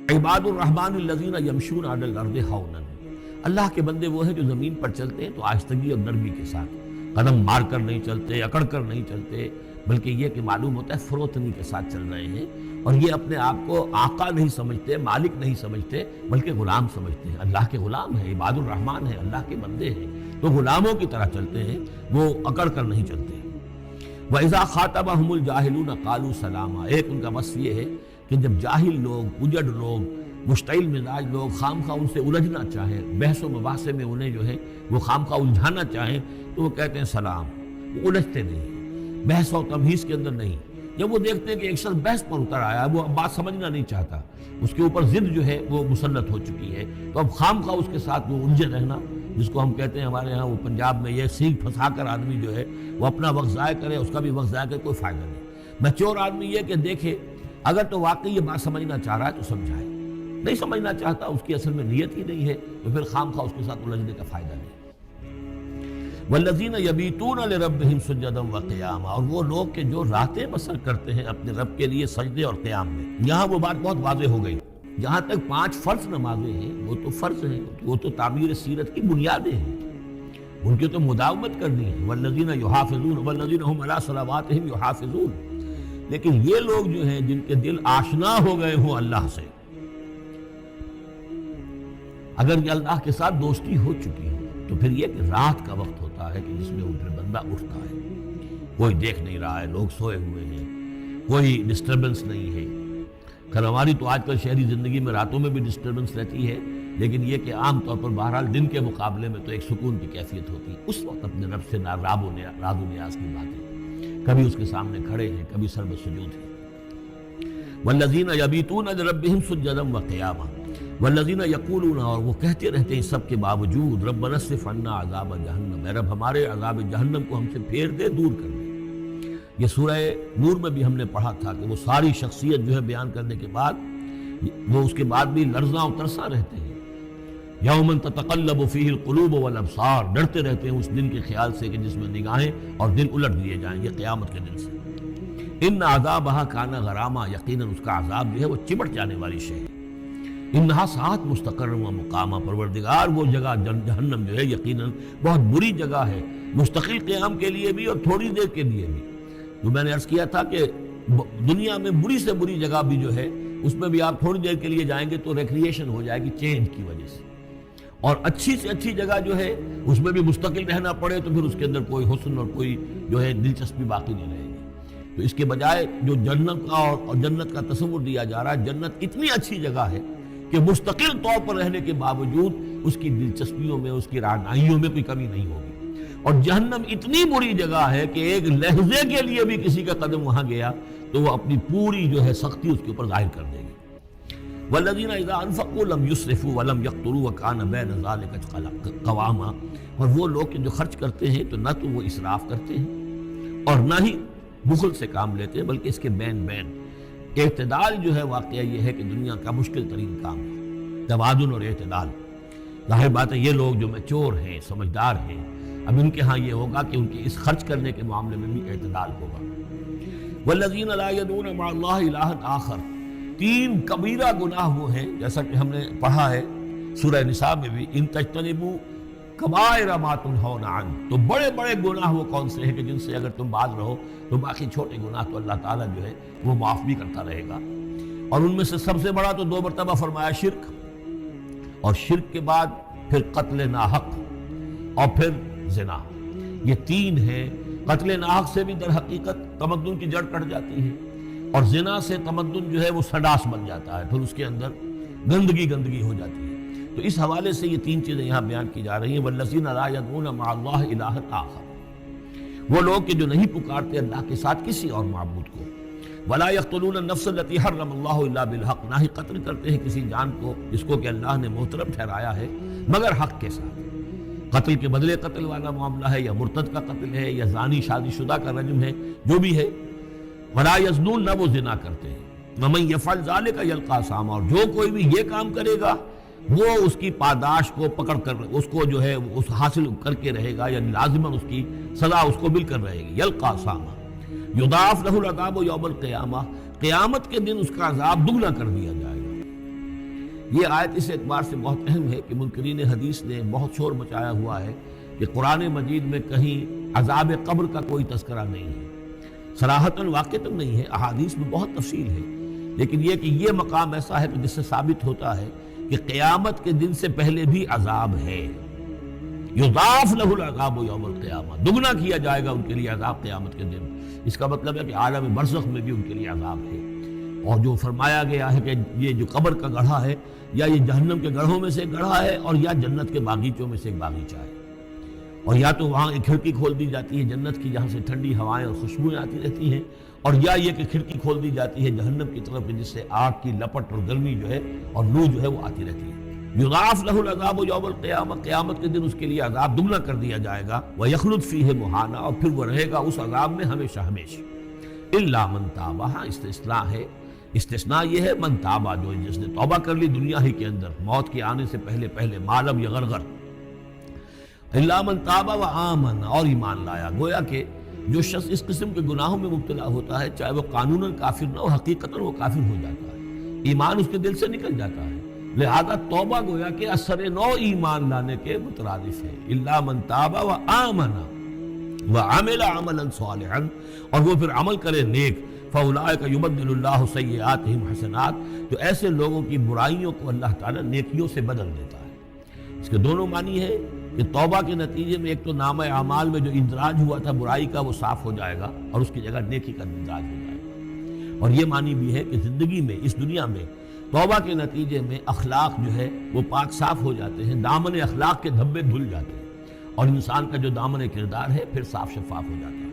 عباد الرحمن الذین یمشون علی الارض ہونا، اللہ کے بندے وہ ہیں جو زمین پر چلتے ہیں تو آہستگی اور نرمی کے ساتھ، قدم مار کر نہیں چلتے، اکڑ کر نہیں چلتے، بلکہ یہ کہ معلوم ہوتا ہے فروتنی کے ساتھ چل رہے ہیں، اور یہ اپنے آپ کو آقا نہیں سمجھتے، مالک نہیں سمجھتے، بلکہ غلام سمجھتے ہیں۔ اللہ کے غلام ہیں، عباد الرحمن ہیں، اللہ کے بندے ہیں، تو غلاموں کی طرح چلتے ہیں، وہ اکڑ کر نہیں چلتے۔ وَإِذَا خَاطَبَهُمُ الْجَاهِلُونَ قَالُوا سَلَامًا، ایک ان کا وصف یہ ہے کہ جب جاہل لوگ، اجڑ لوگ، مشتعل مزاج لوگ خام خواہ ان سے الجھنا چاہیں، بحث و مباحثے میں انہیں جو ہے وہ خام خواہ الجھانا چاہیں، تو وہ کہتے ہیں سلام، وہ الجھتے نہیں، بحث و تمہیز کے اندر نہیں۔ جب وہ دیکھتے ہیں کہ ایک شخص بحث پر اتر آیا ہے، وہ اب بات سمجھنا نہیں چاہتا، اس کے اوپر ضد جو ہے وہ مسلط ہو چکی ہے، تو اب خام خواہ اس کے ساتھ وہ الجھے رہنا، جس کو ہم کہتے ہیں ہمارے ہاں وہ پنجاب میں یہ سینگ پھنسا کر آدمی جو ہے وہ اپنا وقت ضائع کرے، اس کا بھی وقت ضائع کرے، کوئی فائدہ نہیں۔ میچور آدمی یہ کہ دیکھے اگر تو واقعی یہ بات سمجھنا چاہ رہا ہے تو سمجھائے، نہیں سمجھنا چاہتا، اس کی اصل میں نیت ہی نہیں ہے، تو پھر خام خواہ اس کے ساتھ الجھنے کا فائدہ نہیں۔ والذین یبیتون لربہم سجدا وقیاما، اور وہ لوگ کہ جو راتیں بسر کرتے ہیں اپنے رب کے لیے سجدے اور قیام میں۔ یہاں وہ بات بہت واضح ہو گئی، جہاں تک 5 فرض نمازیں ہیں وہ تو فرض ہیں، وہ تو تعبیر سیرت کی بنیادیں ہیں، ان کی تو مداومت کرنی ہے۔ والذین یحافظون والذین هم علی صلواتہم یحافظون، لیکن یہ لوگ جو ہیں جن کے دل آشنا ہو گئے ہوں اللہ سے، اگر یہ اللہ کے ساتھ دوستی ہو چکی ہے تو پھر یہ کہ رات کا وقت ہوتا ہے کہ جس میں پھر بندہ اٹھتا ہے، کوئی دیکھ نہیں رہا ہے، لوگ سوئے ہوئے ہیں، کوئی ڈسٹربنس نہیں ہے۔ خیر ہماری تو آج کل شہری زندگی میں راتوں میں بھی ڈسٹربنس رہتی ہے، لیکن یہ کہ عام طور پر بہرحال دن کے مقابلے میں تو ایک سکون کی کیفیت ہوتی ہے، اس وقت اپنے رب سے راز و نیاز کی باتیں، کبھی اس کے سامنے کھڑے ہیں، کبھی سر بسجود ہیں۔ والذین یبیتون لربہم سجدا وقیاما والذین یقولون، اور وہ کہتے رہتے ہیں سب کے باوجود، ربنا اصرف عنا عذاب جہنم، اے رب ہمارے عذاب جہنم کو ہم سے پھیر دے، دور کر دے۔ یہ سورہ نور میں بھی ہم نے پڑھا تھا کہ وہ ساری شخصیت جو ہے بیان کرنے کے بعد وہ اس کے بعد بھی لرزاں و ترساں رہتے ہیں۔ یوما تتقلب فیہ القلوب والابصار، ڈرتے رہتے ہیں اس دن کے خیال سے کہ جس میں نگاہیں اور دل الٹ دیے جائیں گے قیامت کے دن سے۔ ان عذابہا کان غراما، یقیناً اس کا عذاب جو ہے وہ چمٹ جانے والی شے ہے۔ انہا ساعت مستقر و مقامہ، پروردگار وہ جگہ جہنم جو ہے یقیناً بہت بری جگہ ہے، مستقل قیام کے لیے بھی اور تھوڑی دیر کے لیے بھی۔ جو میں نے عرض کیا تھا کہ دنیا میں بری سے بری جگہ بھی جو ہے اس میں بھی آپ تھوڑی دیر کے لیے جائیں گے تو ریکریشن ہو جائے گی چینج کی وجہ سے، اور اچھی سے اچھی جگہ جو ہے اس میں بھی مستقل رہنا پڑے تو پھر اس کے اندر کوئی حسن اور کوئی جو ہے دلچسپی باقی نہیں رہے گی۔ تو اس کے بجائے جو جنت کا اور جنت کا تصور دیا جا رہا ہے، جنت اتنی اچھی جگہ ہے کہ مستقل طور پر رہنے کے باوجود اس کی دلچسپیوں میں، اس کی رعنائیوں میں کوئی کمی نہیں ہوگی، اور جہنم اتنی بری جگہ ہے کہ ایک لحظے کے لیے بھی کسی کا قدم وہاں گیا تو وہ اپنی پوری جو ہے سختی اس کے اوپر ظاہر کر دے گی۔ والذین اذا انفقوا لم یسرفوا ولم یقتروا وکان بین ذلک قواما، اور وہ لوگ جو خرچ کرتے ہیں تو نہ تو وہ اسراف کرتے ہیں اور نہ ہی بخل سے کام لیتے ہیں، بلکہ اس کے بین اعتدال جو ہے واقعہ یہ ہے کہ دنیا کا مشکل ترین کام ہے، توازن اور اعتدال۔ ظاہر بات ہے یہ لوگ جو میچور ہیں، سمجھدار ہیں، اب ان کے ہاں یہ ہوگا کہ ان کے اس خرچ کرنے کے معاملے میں بھی اعتدال ہوگا۔ والذین لا یدعون مع اللہ الہا آخر، 3 کبیرہ گناہ وہ ہیں جیسا کہ ہم نے پڑھا ہے سورہ نساء میں بھی، ان تجتنبوا کبائر ما تنہون عنہ، تو بڑے بڑے گناہ وہ کون سے ہیں کہ جن سے اگر تم باز رہو تو باقی چھوٹے گناہ تو اللہ تعالیٰ جو ہے وہ معاف بھی کرتا رہے گا۔ اور ان میں سے سب سے بڑا تو 2 مرتبہ فرمایا شرک، اور شرک کے بعد پھر قتل ناحق اور پھر زنا، یہ 3 ہیں۔ قتل ناحق سے بھی در حقیقت تمدن کی جڑ کٹ جاتی ہے، اور زنا سے تمدن جو ہے وہ سڈاس بن جاتا ہے، پھر اس کے اندر گندگی ہو جاتی ہے۔ تو اس حوالے سے یہ 3 چیزیں یہاں بیان کی جا رہی ہیں۔ والذین لا یدعون مع اللہ الہا آخر، وہ لوگ کہ جو نہیں پکارتے اللہ کے ساتھ کسی اور معبود کو۔ ولا یقتلون النفس التي حرم اللہ الا بالحق، نہ ہی قتل کرتے ہیں کسی جان کو جس کو کہ اللہ نے محترم ٹھہرایا ہے مگر حق کے ساتھ۔ قتل کے بدلے قتل والا معاملہ ہے، یا مرتد کا قتل ہے، یا زانی شادی شدہ کا رجم ہے، جو بھی ہے۔ ولا یزنون، نہ وہ زنا کرتے ہیں۔ ومن یفعل ذلک یلقى اثاما، اور جو کوئی بھی یہ کام کرے گا وہ اس کی پاداش کو پکڑ کر اس کو جو ہے اس حاصل کر کے رہے گا، یعنی لازماً اس کی سزا اس کو مل کر رہے گی۔ یلقى اثاما یضاعف له العذاب یوم القیامہ، قیامت کے دن اس کا عذاب دگنا کر دیا جائے گا۔ یہ آیت اس اعتبار سے بہت اہم ہے کہ منکرین حدیث نے بہت شور مچایا ہوا ہے کہ قرآن مجید میں کہیں عذاب قبر کا کوئی تذکرہ نہیں ہے، صراحتاً واقعتاً نہیں ہے، احادیث میں بہت تفصیل ہے، لیکن یہ کہ یہ مقام ایسا ہے کہ جس سے ثابت ہوتا ہے کہ قیامت کے دن سے پہلے بھی عذاب ہے۔ یضاعف لہ العذاب یوم القیامہ، دگنا کیا جائے گا ان کے لیے عذاب قیامت کے دن۔ اس کا مطلب ہے کہ عالم برزخ میں بھی ان کے لیے عذاب ہے۔ اور جو فرمایا گیا ہے کہ یہ جو قبر کا گڑھا ہے یا یہ جہنم کے گڑھوں میں سے ایک گڑھا ہے اور یا جنت کے باغیچوں میں سے ایک باغیچہ ہے، اور یا تو وہاں ایک کھڑکی کھول دی جاتی ہے جنت کی جہاں سے ٹھنڈی ہوائیں اور خوشبوئیں آتی رہتی ہیں، اور یا یہ کہ کھڑکی کھول دی جاتی ہے جہنم کی طرف جس سے آگ کی لپٹ اور گرمی جو ہے اور لو جو ہے وہ آتی رہتی ہے۔ یضاعف لہ العذاب یوم القیامہ، قیامت کے دن اس کے لیے عذاب دگنا کر دیا جائے گا، ویخلد فیہ مہانا، اور پھر وہ رہے گا اس عذاب میں ہمیشہ ہمیشہ۔ الا من تاب، ہاں استثناء ہے، استثناء یہ ہے من تابہ، جو جس نے توبہ کر لی دنیا ہی کے اندر موت کے آنے سے پہلے پہلے، معلم یغرغر، الا من تابہ وآمن، اور ایمان لایا۔ گویا کہ جو شخص اس قسم کے گناہوں میں مبتلا ہوتا ہے چاہے وہ قانوناً کافر نہ ہو، حقیقتاً وہ کافر ہو جاتا ہے، ایمان اس کے دل سے نکل جاتا ہے، لہذا توبہ گویا کہ اثر نو ایمان لانے کے مترادف ہے۔ الا من تاب وآمن وعمل عملا صالحا، اور وہ پھر عمل کرے نیک، فاولئک یبدل اللہ سیئاتہم حسنات، تو ایسے لوگوں کی برائیوں کو اللہ تعالیٰ نیکیوں سے بدل دیتا ہے۔ اس کے دونوں معنی ہے کہ توبہ کے نتیجے میں ایک تو نامہ اعمال میں جو اندراج ہوا تھا برائی کا وہ صاف ہو جائے گا اور اس کی جگہ نیکی کا اندراج ہو جائے گا، اور یہ معنی بھی ہے کہ زندگی میں اس دنیا میں توبہ کے نتیجے میں اخلاق جو ہے وہ پاک صاف ہو جاتے ہیں، دامن اخلاق کے دھبے دھل جاتے ہیں، اور انسان کا جو دامن کردار ہے پھر صاف شفاف ہو جاتا ہے۔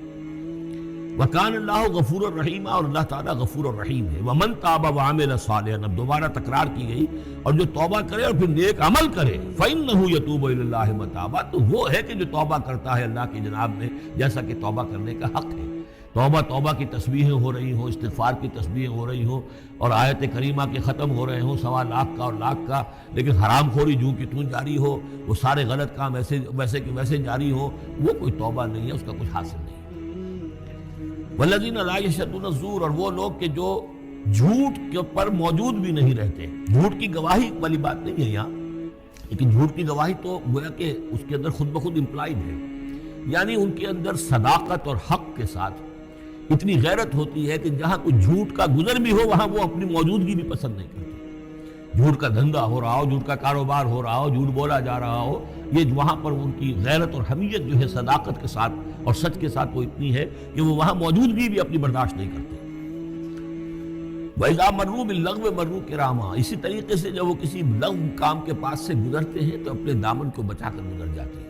وَكَانَ اللَّهُ غَفُورًا رَحِيمًا، اور اللہ تعالیٰ غفور الرحیم ہے۔ وَمَن تَابَ وَعَمِلَ صَالِحًا، اب دوبارہ تکرار کی گئی، اور جو توبہ کرے اور پھر نیک عمل کرے، فَإِنَّهُ يَتُوبُ إِلَى اللَّهِ مَتَابًا، تو وہ ہے کہ جو توبہ کرتا ہے اللہ کی جناب میں جیسا کہ توبہ کرنے کا حق ہے۔ توبہ کی تسبیحیں ہو رہی ہوں، استغفار کی تسبیحیں ہو رہی ہوں، اور آیت کریمہ کے ختم ہو رہے ہوں 1.25 لاکھ کا اور لاکھ کا، لیکن حرام خوری جوں کی توں جاری ہو، وہ سارے غلط کام ویسے کہ ویسے جاری ہو، وہ کوئی توبہ نہیں ہے، اس کا کچھ حاصل نہیں۔ والذین لا یشهدون الزور، اور وہ لوگ کہ جو جھوٹ کے پر موجود بھی نہیں رہتے، جھوٹ کی گواہی والی بات نہیں ہے یہاں، لیکن جھوٹ کی گواہی تو گویا کہ اس کے اندر خود بخود امپلائڈ ہے، یعنی ان کے اندر صداقت اور حق کے ساتھ اتنی غیرت ہوتی ہے کہ جہاں کوئی جھوٹ کا گزر بھی ہو وہاں وہ اپنی موجودگی بھی پسند نہیں کرتے۔ جھوٹ کا دھندا ہو رہا ہو، جھوٹ کا کاروبار ہو رہا ہو، جھوٹ بولا جا رہا ہو، یہ وہاں پر ان کی غیرت اور حمیت جو ہے صداقت کے ساتھ اور سچ کے ساتھ وہ اتنی ہے کہ وہ وہاں موجودگی بھی اپنی برداشت نہیں کرتے۔ وَإِذَا مَرُّوا بِاللَّغْوِ مَرُّوا كِرَامًا، اسی طریقے سے جب وہ کسی لغو کام کے پاس سے گزرتے ہیں تو اپنے دامن کو بچا کر گزر جاتے ہیں۔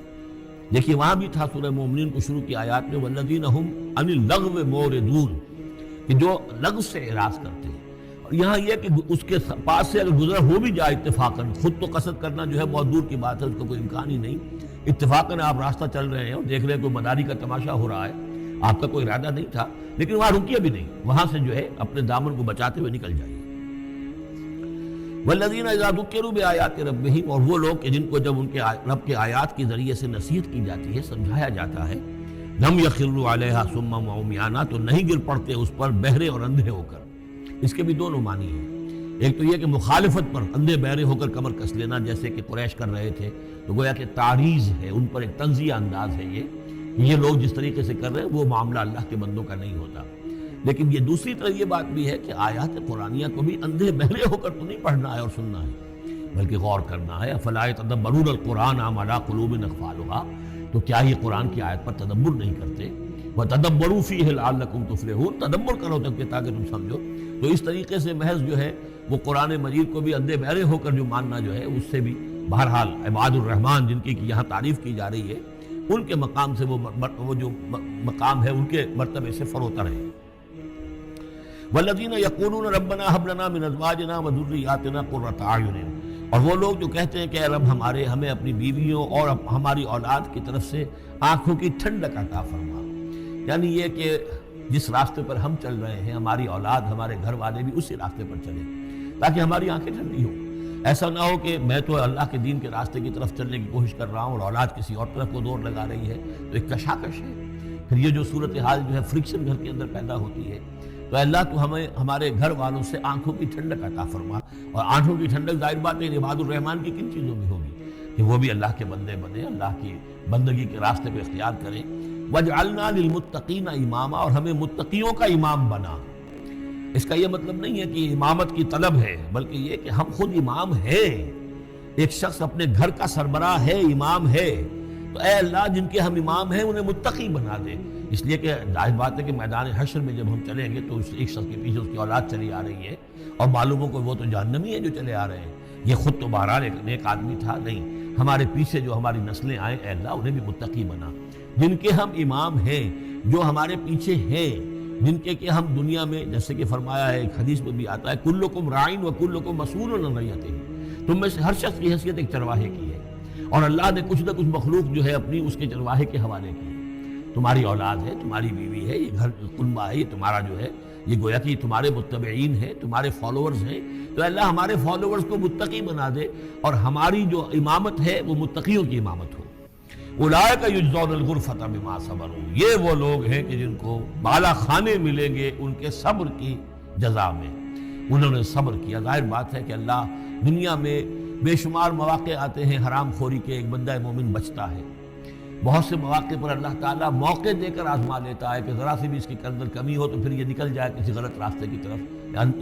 دیکھیے وہاں بھی تھا سورہ مومنین کو شروع کی آیات میں وَالَّذِينَ هُمْ عَنِ اللَّغْوِ مُعْرِضُونَ، کہ جو لغو سے اعراض کرتے ہیں، اور یہاں یہ کہ اس کے پاس سے اگر گزر ہو بھی جائے اتفاقاً، خود تو قصد کرنا جو ہے بہت دور کی بات ہے، اس کا کوئی امکان ہی نہیں، اتفاقاً آپ راستہ چل رہے ہیں اور دیکھ رہے ہیں کوئی مداری کا تماشا ہو رہا ہے، آپ کا کوئی ارادہ نہیں تھا، لیکن وہاں رکیے بھی نہیں، وہاں سے جو ہے اپنے دامن کو بچاتے ہوئے نکل جائیے۔ والذین اذا ذکروا بآیات ربہم، اور وہ لوگ کہ جن کو جب ان کے رب کے آیات کے ذریعے سے نصیحت کی جاتی ہے، سمجھایا جاتا ہے، لم یخروا علیہا صما وعمیانا، تو نہیں گر پڑتے اس پر بہرے اور اندھے ہو کر۔ اس کے بھی دونوں معنی ہیں، ایک تو یہ کہ مخالفت پر اندھے بہرے ہو کر کمر کس لینا جیسے کہ قریش کر رہے تھے، تو گویا کہ تعریض ہے، ان پر ایک تنزیہ انداز ہے یہ لوگ جس طریقے سے کر رہے ہیں وہ معاملہ اللہ کے بندوں کا نہیں ہوتا۔ لیکن یہ دوسری طرف یہ بات بھی ہے کہ آیات قرآنیہ کو بھی اندھے بہرے ہو کر تو نہیں پڑھنا ہے اور سننا ہے، بلکہ غور کرنا ہے۔ افلا یتدبرون القرآن ام علی قلوب اقفالها، تو کیا یہ قرآن کی آیت پر تدبر نہیں کرتے؟ وتدبروا فیہ لعلکم تفلحون، تدبر کرو تاکہ تم سمجھو۔ تو اس طریقے سے محض جو ہے وہ قرآن مجید کو بھی اندھے بہرے ہو کر جو ماننا جو ہے اس سے بھی بہرحال عباد الرحمن جن کی یہاں تعریف کی جا رہی ہے ان کے مقام سے وہ جو مقام ہے ان کے مرتبے سے فروتر ہے۔ والذین یقولون ربنا ھب لنا من ازواجنا وذریاتنا قرۃ اعین، اور وہ لوگ جو کہتے ہیں کہ اے رب ہمیں اپنی بیویوں اور ہماری اولاد کی طرف سے آنکھوں کی ٹھنڈک عطا فرما، یعنی یہ کہ جس راستے پر ہم چل رہے ہیں ہماری اولاد ہمارے گھر والے بھی اسی راستے پر چلیں تاکہ ہماری آنکھیں ٹھنڈی ہوں۔ ایسا نہ ہو کہ میں تو اللہ کے دین کے راستے کی طرف چلنے کی کوشش کر رہا ہوں اور اولاد کسی اور طرف کو دور لگا رہی ہے، تو ایک کشاکش ہے۔ پھر یہ جو صورتحال جو ہے فرکشن گھر کے اندر پیدا ہوتی ہے، تو اللہ تو ہمیں ہمارے گھر والوں سے آنکھوں کی ٹھنڈک عطا فرما، اور آنکھوں کی ٹھنڈک ظاہر بات ہے عباد الرحمن کی کن چیزوں میں ہوگی کہ وہ بھی اللہ کے بندے بنے، اللہ کی بندگی کے راستے پہ اختیار کریں۔ وَاجْعَلْنَا لِلْمُتَّقِينَ اماما، اور ہمیں متقیوں کا امام بنا۔ اس کا یہ مطلب نہیں ہے کہ امامت کی طلب ہے، بلکہ یہ کہ ہم خود امام ہیں۔ ایک شخص اپنے گھر کا سربراہ ہے، امام ہے، تو اے اللہ جن کے ہم امام ہیں انہیں متقی بنا دے۔ اس لیے کہ ظاہر بات ہے کہ میدان حشر میں جب ہم چلیں گے تو اس ایک شخص کے پیچھے اس کی اولاد چلی آ رہی ہے، اور معلوم ہو کہ وہ تو جہنمی ہیں جو چلے آ رہے ہیں، یہ خود تو بہرحال ایک نیک آدمی تھا، نہیں، ہمارے پیچھے جو ہماری نسلیں آئیں اے اللہ انہیں بھی متقی بنا۔ جن کے ہم امام ہیں، جو ہمارے پیچھے ہیں، جن کے کہ ہم دنیا میں جیسے کہ فرمایا ہے ایک حدیث میں بھی آتا ہے کلکم راعٍ وکلکم مسئول عن رعیتہ، تم میں سے ہر شخص کی حیثیت ایک چرواہے کی ہے، اور اللہ نے کچھ نہ کچھ مخلوق جو ہے اپنی اس کے چرواہے کے حوالے کی ہے۔ تمہاری اولاد ہے، تمہاری بیوی ہے، یہ گھر کنبہ ہے، یہ تمہارا جو ہے یہ گویا کہ تمہارے متبعین ہیں، تمہارے فالوورز ہیں، تو اللہ ہمارے فالوورز کو متقی بنا دے، اور ہماری جو امامت ہے وہ متقیوں کی امامت ہو۔ اولئک یجزون الغرفۃ بما صبروا، یہ وہ لوگ ہیں کہ جن کو بالا خانے ملیں گے ان کے صبر کی جزا میں، انہوں نے صبر کیا۔ ظاہر بات ہے کہ اللہ دنیا میں بے شمار مواقع آتے ہیں حرام خوری کے، ایک بندہ مومن بچتا ہے، بہت سے مواقع پر اللہ تعالیٰ موقع دے کر آزما لیتا ہے کہ ذرا سی بھی اس کے اندر کمی ہو تو پھر یہ نکل جائے کسی غلط راستے کی طرف۔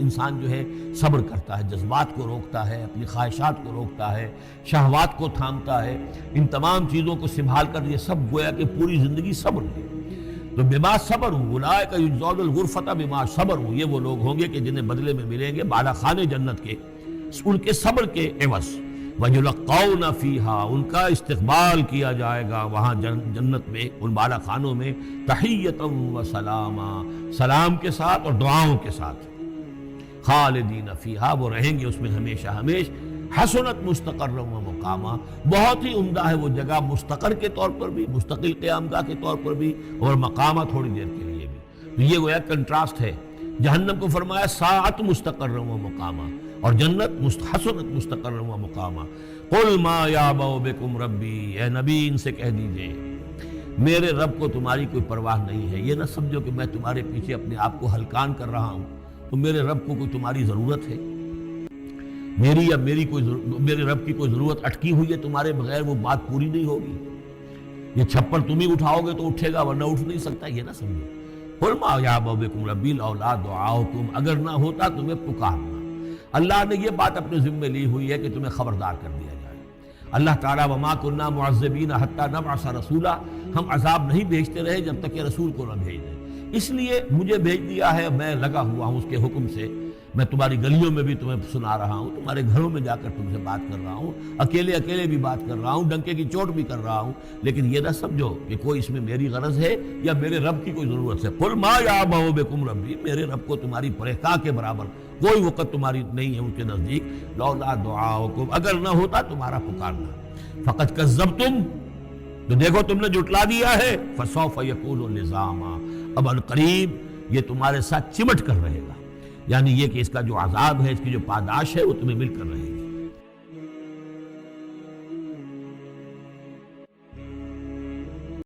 انسان جو ہے صبر کرتا ہے، جذبات کو روکتا ہے، اپنی خواہشات کو روکتا ہے، شہوات کو تھامتا ہے، ان تمام چیزوں کو سنبھال کر یہ سب گویا کہ پوری زندگی صبر ہے۔ تو بما صبروا اولئک یجزون الغرفۃ بما صبروا، یہ وہ لوگ ہوں گے کہ جنہیں بدلے میں ملیں گے بالا خانے جنت کے ان کے صبر کے عوض۔ وَيُلَقَّوْنَ فِيهَا، ان کا استقبال کیا جائے گا وہاں جنت میں، ان بالا خانوں میں، تحیۃً وسلاما، سلام کے ساتھ اور دعاؤں کے ساتھ۔ خالدین فیہا، وہ رہیں گے اس میں ہمیشہ ہمیش۔ حسنت مستقرا و مقاما، بہت ہی عمدہ ہے وہ جگہ، مستقر کے طور پر بھی، مستقل قیام گاہ کے طور پر بھی، اور مقامہ تھوڑی دیر کے لیے بھی۔ تو یہ گویا کنٹراسٹ ہے۔ جہنم کو فرمایا ساعت مستقرا و مقاما، اور جنت حسنت مستقرا و مقاما۔ قل ما یعبأ بکم ربی، اے نبی ان سے کہہ دیجئے میرے رب کو تمہاری کوئی پرواہ نہیں ہے۔ یہ نہ سمجھو کہ میں تمہارے پیچھے اپنے آپ کو ہلکان کر رہا ہوں، تو میرے رب کو کوئی تمہاری ضرورت ہے؟ میری یا میرے رب کی کوئی ضرورت اٹکی ہوئی ہے تمہارے بغیر، وہ بات پوری نہیں ہوگی؟ یہ چھپر تم ہی اٹھاؤ گے تو اٹھے گا، ورنہ اٹھ نہیں سکتا، یہ نہ سمجھو۔ قل ما یعبأ بکم ربی لولا دعاؤکم، اگر نہ ہوتا تمہیں پکارنا۔ اللہ نے یہ بات اپنے ذمے لی ہوئی ہے کہ تمہیں خبردار کر دیا جائے۔ اللہ تعالیٰ وما کنا معذبین حتی نبعث رسولا، ہم عذاب نہیں بھیجتے رہے جب تک کہ رسول کو نہ بھیج دیں، اس لیے مجھے بھیج دیا ہے، میں لگا ہوا ہوں اس کے حکم سے۔ میں تمہاری گلیوں میں بھی تمہیں سنا رہا ہوں، تمہارے گھروں میں جا کر تم سے بات کر رہا ہوں، اکیلے اکیلے بھی بات کر رہا ہوں، ڈنکے کی چوٹ بھی کر رہا ہوں، لیکن یہ نہ سمجھو کہ کوئی اس میں میری غرض ہے یا میرے رب کی کوئی ضرورت ہے۔ قل ما یعبأ بکم ربی، میرے رب کو تمہاری پرہیزگاہ کے برابر کوئی وقت تمہاری نہیں ہے ان کے نزدیک۔ لولا دعاؤکم، اگر نہ ہوتا تمہارا پکارنا۔ فقد کذبتم، تو دیکھو تم نے جھٹلا دیا ہے۔ فسوف یکون لزاما، اب عنقریب یہ تمہارے ساتھ چمٹ کر رہے گا، یعنی یہ کہ اس کا جو عذاب ہے، اس کی جو پاداش ہے وہ تمہیں مل کر رہے گی۔